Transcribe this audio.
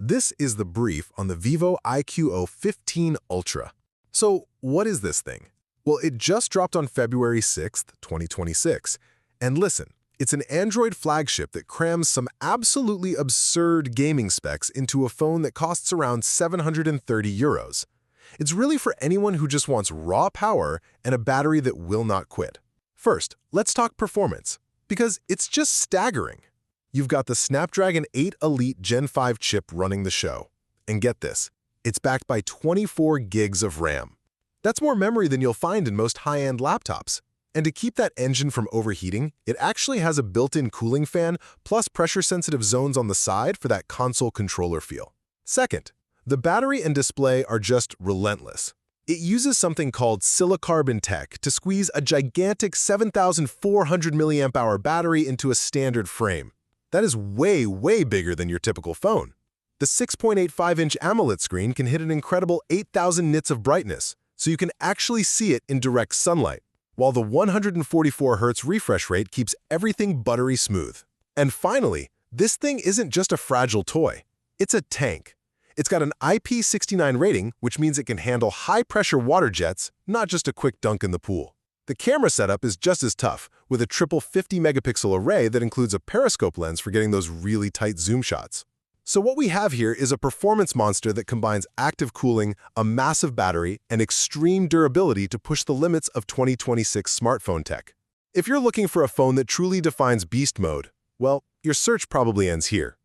This is the brief on the Vivo iQOO 15 Ultra. So what is this thing? Well, it just dropped on February 6th, 2026. And listen, it's an Android flagship that crams some absolutely absurd gaming specs into a phone that costs around 730 euros. It's really for anyone who just wants raw power and a battery that will not quit. First, let's talk performance, because it's just staggering. You've got the Snapdragon 8 Elite Gen 5 chip running the show. And get this, it's backed by 24 gigs of RAM. That's more memory than you'll find in most high-end laptops. And to keep that engine from overheating, it actually has a built-in cooling fan plus pressure-sensitive zones on the side for that console controller feel. Second, the battery and display are just relentless. It uses something called silicarbon tech to squeeze a gigantic 7,400 mAh battery into a standard frame. That is way, way bigger than your typical phone. The 6.85-inch AMOLED screen can hit an incredible 8,000 nits of brightness, so you can actually see it in direct sunlight, while the 144 Hz refresh rate keeps everything buttery smooth. And finally, this thing isn't just a fragile toy. It's a tank. It's got an IP69 rating, which means it can handle high-pressure water jets, not just a quick dunk in the pool. The camera setup is just as tough, with a triple 50-megapixel array that includes a periscope lens for getting those really tight zoom shots. So what we have here is a performance monster that combines active cooling, a massive battery, and extreme durability to push the limits of 2026 smartphone tech. If you're looking for a phone that truly defines beast mode, well, your search probably ends here.